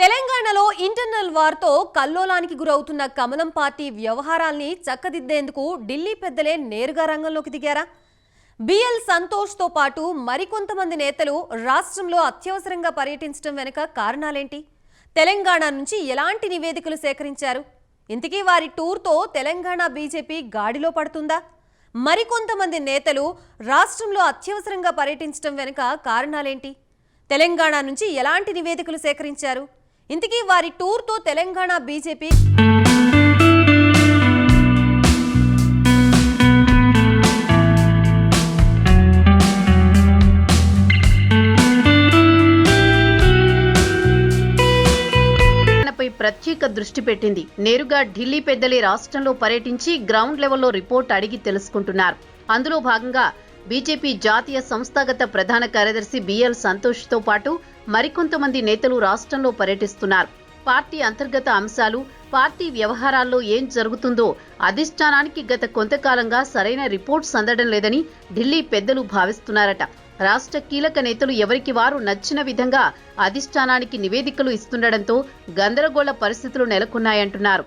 తెలంగాణలో ఇంటర్నల్ వార్తో కల్లోలానికి గురవుతున్న కమలం పార్టీ వ్యవహారాల్ని చక్కదిద్దేందుకు ఢిల్లీ పెద్దలే నేరుగా రంగంలోకి దిగారా? బిఎల్ సంతోష్తో పాటు మరికొంతమంది నేతలు రాష్ట్రంలో అత్యవసరంగా పర్యటించడం వెనుక కారణాలేంటి? తెలంగాణ నుంచి ఎలాంటి నివేదికలు సేకరించారు? ఇంతకీ వారి టూర్తో తెలంగాణ బీజేపీ గాడిలో పడుతుందా? మరికొంతమంది నేతలు రాష్ట్రంలో అత్యవసరంగా పర్యటించడం వెనుక కారణాలేంటి? తెలంగాణ నుంచి ఎలాంటి నివేదికలు సేకరించారు? ఇంతకీ వారి టూర్తో తెలంగాణ బీజేపీ ప్రత్యేక దృష్టి పెట్టింది. నేరుగా ఢిల్లీ పెద్దలే రాష్ట్రంలో పర్యటించి గ్రౌండ్ లెవెల్లో రిపోర్ట్ అడిగి తెలుసుకుంటున్నారు. అందులో భాగంగా బీజేపీ జాతీయ సంస్థాగత ప్రధాన కార్యదర్శి బిఎల్ సంతోష్ తో పాటు మరికొంతమంది నేతలు రాష్ట్రంలో పర్యటిస్తున్నారు. పార్టీ అంతర్గత అంశాలు, పార్టీ వ్యవహారాల్లో ఏం జరుగుతుందో అధిష్టానానికి గత కొంతకాలంగా సరైన రిపోర్ట్స్ అందడం లేదని ఢిల్లీ పెద్దలు భావిస్తున్నారట. రాష్ట్ర కీలక నేతలు ఎవరికి వారు నచ్చిన విధంగా అధిష్టానానికి నివేదికలు ఇస్తుండటంతో గందరగోళ పరిస్థితులు నెలకొన్నాయంటున్నారు.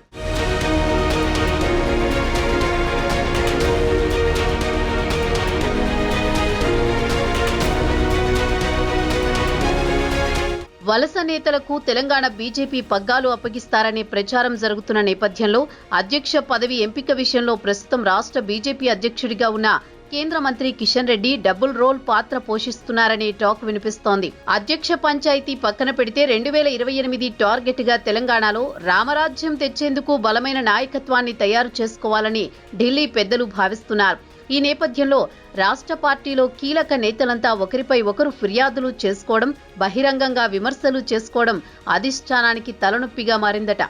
వలస నేతలకు తెలంగాణ బీజేపీ పగ్గాలు అప్పగిస్తారనే ప్రచారం జరుగుతున్న నేపథ్యంలో అధ్యక్ష పదవి ఎంపిక విషయంలో ప్రస్తుతం రాష్ట్ర బీజేపీ అధ్యక్షుడిగా ఉన్న కేంద్ర మంత్రి కిషన్ రెడ్డి డబుల్ రోల్ పాత్ర పోషిస్తున్నారనే టాక్ వినిపిస్తోంది. అధ్యక్ష పంచాయతీ పక్కన పెడితే 2028 టార్గెట్ గా తెలంగాణలో రామరాజ్యం తెచ్చేందుకు బలమైన నాయకత్వాన్ని తయారు చేసుకోవాలని ఢిల్లీ పెద్దలు భావిస్తున్నారు. ఈ నేపథ్యంలో రాష్ట్ర పార్టీలో కీలక నేతలంతా ఒకరిపై ఒకరు ఫిర్యాదులు చేసుకోవడం, బహిరంగంగా విమర్శలు చేసుకోవడం అధిష్టానానికి తలనొప్పిగా మారిందట.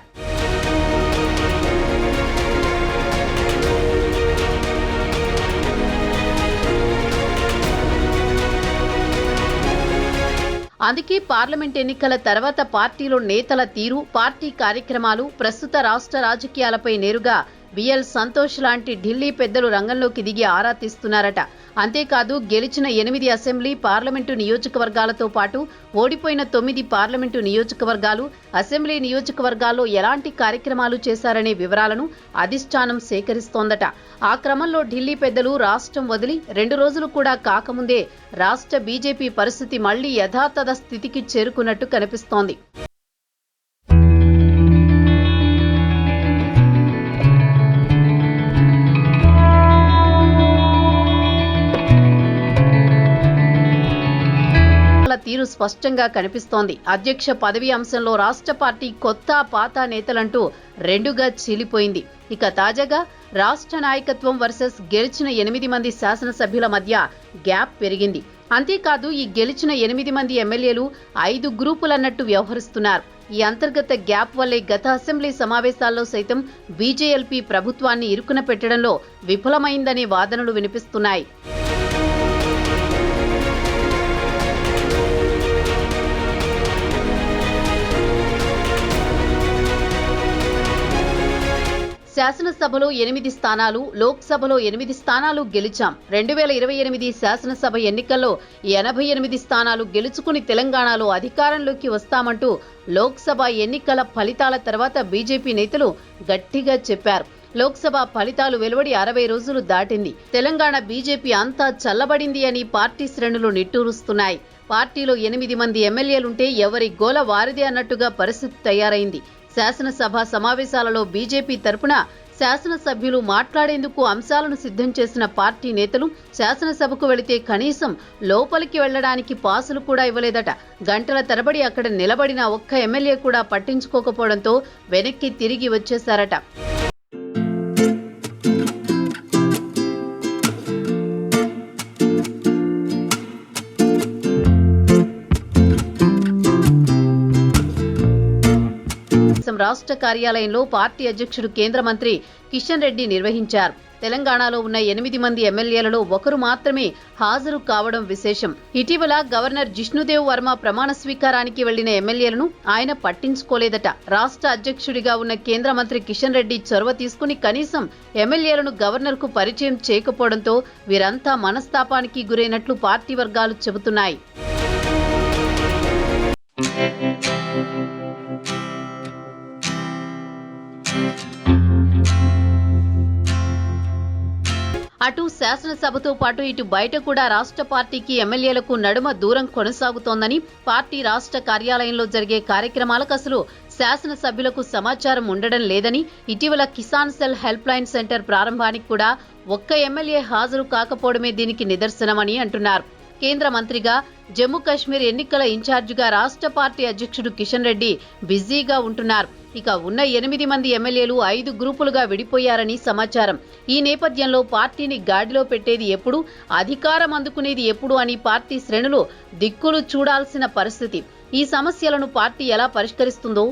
అందుకే పార్లమెంట్ ఎన్నికల తర్వాత పార్టీలో నేతల తీరు, పార్టీ కార్యక్రమాలు, ప్రస్తుత రాష్ట్ర రాజకీయాలపై నేరుగా బిఎల్ సంతోష్ లాంటి ఢిల్లీ పెద్దలు రంగంలోకి దిగి ఆరా తీస్తున్నారట. అంతేకాదు, గెలిచిన 8 అసెంబ్లీ, పార్లమెంటు నియోజకవర్గాలతో పాటు ఓడిపోయిన 9 పార్లమెంటు నియోజకవర్గాలు, అసెంబ్లీ నియోజకవర్గాల్లో ఎలాంటి కార్యక్రమాలు చేశారనే వివరాలను అధిష్టానం సేకరిస్తోందట. ఆ క్రమంలో ఢిల్లీ పెద్దలు రాష్ట్రం వదిలి 2 రోజులు కూడా కాకముందే రాష్ట్ర బీజేపీ పరిస్థితి మళ్లీ యథాతథ స్థితికి చేరుకున్నట్టు కనిపిస్తోంది. తీరు స్పష్టంగా కనిపిస్తోంది. అధ్యక్ష పదవి అంశంలో రాష్ట్ర పార్టీ కొత్త పాత నేతలంటూ రెండుగా చీలిపోయింది. ఇక తాజాగా రాష్ట్ర నాయకత్వం వర్సెస్ గెలిచిన 8 మంది శాసనసభ్యుల మధ్య గ్యాప్ పెరిగింది. అంతేకాదు, ఈ గెలిచిన 8 మంది ఎమ్మెల్యేలు 5 గ్రూపులన్నట్టు వ్యవహరిస్తున్నారు. ఈ అంతర్గత గ్యాప్ వల్లే గత అసెంబ్లీ సమావేశాల్లో సైతం బీజేఎల్పీ ప్రభుత్వాన్ని ఇరుకున పెట్టడంలో విఫలమైందనే వాదనలు వినిపిస్తున్నాయి. శాసనసభలో 8 స్థానాలు, లోక్సభలో 8 స్థానాలు గెలిచాం. 2028 శాసనసభ ఎన్నికల్లో 88 స్థానాలు గెలుచుకుని తెలంగాణలో అధికారంలోకి వస్తామంటూ లోక్సభ ఎన్నికల ఫలితాల తర్వాత బీజేపీ నేతలు గట్టిగా చెప్పారు. లోక్సభ ఫలితాలు వెలువడి 60 రోజులు దాటింది. తెలంగాణ బీజేపీ అంతా చల్లబడింది అని పార్టీ శ్రేణులు నిట్టూరుస్తున్నాయి. పార్టీలో 8 మంది ఎమ్మెల్యేలుంటే ఎవరి గోల వారిదే అన్నట్టుగా పరిస్థితి తయారైంది. శాసనసభ సమావేశాలలో బీజేపీ తరపున శాసనసభ్యులు మాట్లాడేందుకు అంశాలను సిద్ధం చేసిన పార్టీ నేతలు శాసనసభకు వెళితే కనీసం లోపలికి వెళ్లడానికి పాసులు కూడా ఇవ్వలేదట. గంటల తరబడి అక్కడ నిలబడిన ఒక్క ఎమ్మెల్యే కూడా పట్టించుకోకపోవడంతో వెనక్కి తిరిగి వచ్చేశారట. రాష్ట్ర కార్యాలయంలో పార్టీ అధ్యక్షుడు కేంద్ర మంత్రి కిషన్ రెడ్డి నిర్వహించారు. తెలంగాణలో ఉన్న 8 మంది ఎమ్మెల్యేలలో ఒకరు మాత్రమే హాజరు కావడం విశేషం. ఇటీవల గవర్నర్ జిష్ణుదేవ్ వర్మ ప్రమాణ స్వీకారానికి వెళ్లిన ఎమ్మెల్యేలను ఆయన పట్టించుకోలేదట. రాష్ట్ర అధ్యక్షుడిగా ఉన్న కేంద్ర మంత్రి కిషన్ రెడ్డి చొరవ తీసుకుని కనీసం ఎమ్మెల్యేలను గవర్నర్కు పరిచయం చేయకపోవడంతో వీరంతా మనస్తాపానికి గురైనట్లు పార్టీ వర్గాలు చెబుతున్నాయి. అటు శాసనసభతో పాటు ఇటు బయట కూడా రాష్ట్ర పార్టీకి ఎమ్మెల్యేలకు నడుమ దూరం కొనసాగుతోందని పార్టీ రాష్ట్ర కార్యాలయంలో జరిగే కార్యక్రమాలకు అసలు శాసనసభ్యులకు సమాచారం ఉండడం లేదని ఇటీవల Kisan cell help line centre ప్రారంభానికి కూడా ఒక్క ఎమ్మెల్యే హాజరు కాకపోవడమే దీనికి నిదర్శనమని అంటున్నారు. కేంద్ర మంత్రిగా జమ్మూ కాశ్మీర్ ఎన్నికల ఇన్ఛార్జిగా రాష్ట్ర పార్టీ అధ్యక్షుడు కిషన్ రెడ్డి బిజీగా ఉంటున్నారు. ఇక ఉన్న 8 మంది ఎమ్మెల్యేలు 5 గ్రూపులుగా విడిపోయారని సమాచారం. ఈ నేపథ్యంలో పార్టీని గాడిలో పెట్టేది ఎప్పుడు, అధికారం అందుకునేది ఎప్పుడు అని పార్టీ శ్రేణులు దిక్కులు చూడాల్సిన పరిస్థితి. ఈ సమస్యలను పార్టీ ఎలా పరిష్కరిస్తుందో